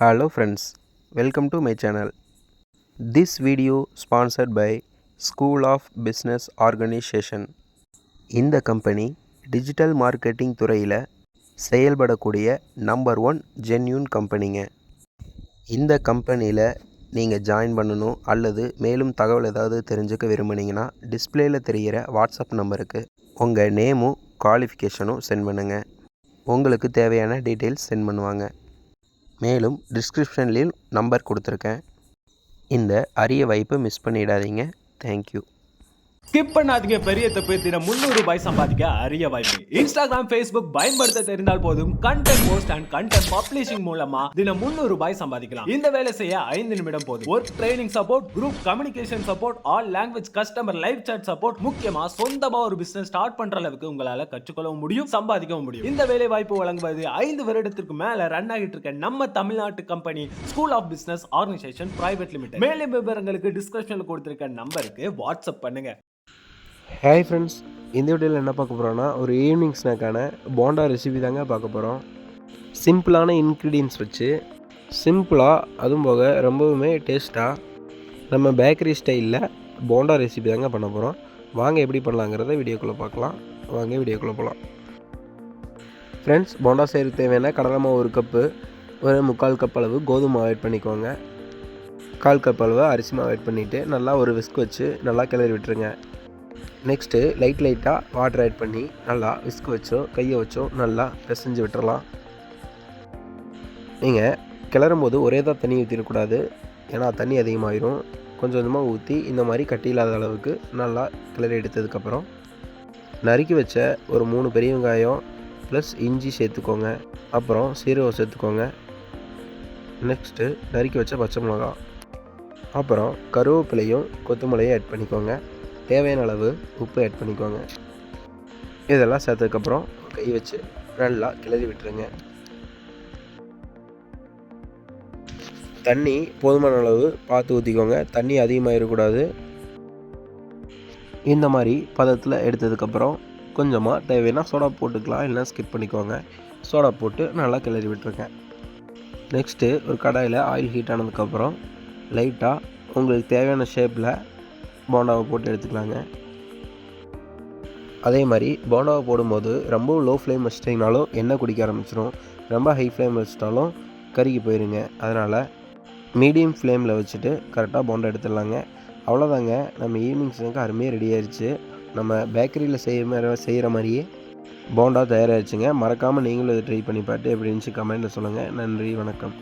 Hello friends, welcome to my channel. This video sponsored by School of Business Organization. இந்த company digital marketing துறையில் செயல்படக்கூடிய number 1 genuine கம்பெனிங்க. இந்த கம்பெனியில் நீங்கள் join பண்ணணும் அல்லது மேலும் தகவல் ஏதாவது தெரிஞ்சுக்க விரும்புனீங்கன்னா டிஸ்பிளேயில் தெரிகிற வாட்ஸ்அப் நம்பருக்கு உங்கள் நேமும் குவாலிஃபிகேஷனும் சென்ட் பண்ணுங்கள். உங்களுக்கு தேவையான டீட்டெயில்ஸ் சென்ட் பண்ணுவாங்க. மேலும் டிஸ்கிரிப்ஷன்லேயும் நம்பர் கொடுத்துருக்கேன். இந்த அரிய வாய்ப்பை மிஸ் பண்ணிடாதீங்க. தேங்க்யூ. ஸ்கிப் பண்ணாதீங்க. பெரிய தப்பு. தினம் 300 ரூபாய் சம்பாதிக்க அரிய வாய்ப்பு. இன்ஸ்டாகிராம், ஃபேஸ்புக் பயன்படுத்த தெரிந்தால் போதும். Content post and content publishing மூலமா தினம் 300 ரூபாய் சம்பாதிக்கலாம். இந்த வேலை செய்ய 5 நிமிடம் போதும். Work training support, group communication support, all language customer live chat support, முக்கியமா சொந்தமா ஒரு பிசினஸ் ஸ்டார்ட் பண்ற அளவுக்கு உங்களால கற்றுக்கொள்ளவும் முடியும், சம்பாதிக்கவும் முடியும். இந்த வேலை வாய்ப்பு வழங்குவது 5 வருடத்திற்கு மேல ரன் ஆகிட்டு இருக்க நம்ம தமிழ்நாட்டு company school of business organisation private limited. மேலும் விவரங்களுக்கு டிஸ்கிரிப்ஷன்ல கொடுத்திருக்க நம்பருக்கு வாட்ஸ்அப் பண்ணுங்க. ஹாய் ஃப்ரெண்ட்ஸ், இந்த வீடியோவில் என்ன பார்க்க போகிறோன்னா ஒரு ஈவினிங் ஸ்நாக்கான போண்டா ரெசிபி தாங்க பார்க்க போகிறோம். சிம்பிளான இன்க்ரீடியன்ஸ் வச்சு சிம்பிளாக, அதுவும் போக ரொம்பவுமே டேஸ்ட்டாக நம்ம பேக்கரி ஸ்டைலில் போண்டா ரெசிபி தாங்க பண்ண போகிறோம். வாங்க எப்படி பண்ணலாங்கிறத வீடியோக்குள்ளே பார்க்கலாம். வாங்க வீடியோக்குள்ளே போகலாம். ஃப்ரெண்ட்ஸ், போண்டா செய்கிறதுக்கு தேவையான கடலை மாவு 1 கப்பு, ஒரு 3/4 கப் அளவு கோதுமை மாவு ஆட் பண்ணிக்கோங்க. 1/4 கப் அளவு அரிசி மாவு ஆட் பண்ணிவிட்டு நல்லா ஒரு விஸ்க் வச்சு நல்லா கிளறி விட்டுருங்க. நெக்ஸ்ட்டு லைட்டாக வாட்டர் ஆட் பண்ணி நல்லா விஸ்க் வச்சோ கையை வச்சோ நல்லா பிசைஞ்சு விட்டுறலாம். நீங்கள் கிளறும் போது ஒரே தான் தண்ணி ஊற்றிடக்கூடாது, ஏன்னா தண்ணி அதிகமாகிடும். கொஞ்சம் கொஞ்சமாக ஊற்றி இந்த மாதிரி கட்டி இல்லாத அளவுக்கு நல்லா கிளறி எடுத்ததுக்கப்புறம் நறுக்கி வச்ச ஒரு 3 பெரிய வெங்காயம் ப்ளஸ் இஞ்சி சேர்த்துக்கோங்க. அப்புறம் சீரகம் சேர்த்துக்கோங்க. நெக்ஸ்ட்டு நறுக்கி வச்ச பச்சை மிளகா, அப்புறம் கருவேப்பிலையும் கொத்தமல்லியும் ஆட் பண்ணிக்கோங்க. தேவையான அளவு உப்பு ஆட் பண்ணிக்கோங்க. இதெல்லாம் சேர்த்ததுக்கப்புறம் கை வச்சு நல்லா கிளறி விட்டுருங்க. தண்ணி போதுமான அளவு பார்த்து ஊற்றிக்கோங்க, தண்ணி அதிகமாக இருக்கக்கூடாது. இந்த மாதிரி பதத்தில் எடுத்ததுக்கப்புறம் கொஞ்சமாக தேவைன்னா சோடா போட்டுக்கலாம், இல்லைனா ஸ்கிப் பண்ணிக்கோங்க. சோடா போட்டு நல்லா கிளறி விட்டுருங்க. நெக்ஸ்ட்டு ஒரு கடாயில் ஆயில் ஹீட் ஆனதுக்கப்புறம் லைட்டாக உங்களுக்கு தேவையான ஷேப்பில் போண்டாவை போட்டு எடுத்துக்கலாங்க. அதே மாதிரி போண்டாவை போடும்போது ரொம்ப லோ ஃப்ளேம் வச்சிட்டிங்கனாலும் எண்ணெய் குடிக்க ஆரம்பிச்சிடும், ரொம்ப ஹை ஃப்ளேம் வச்சிட்டாலும் கருகி போயிருங்க. அதனால் மீடியம் ஃப்ளேமில் வச்சுட்டு கரெக்டாக போண்டா எடுத்துடலாங்க. அவ்வளோதாங்க, நம்ம ஈவினிங் ஸ்நாக்கு அருமையாக ரெடி ஆயிடுச்சு. நம்ம பேக்கரியில் செய்கிற மாதிரியே போண்டா தயாராகிடுச்சுங்க. மறக்காமல் நீங்களும் இதை ட்ரை பண்ணி பார்த்து எப்படி இருந்துச்சு கமெண்ட்டில் சொல்லுங்கள். நன்றி, வணக்கம்.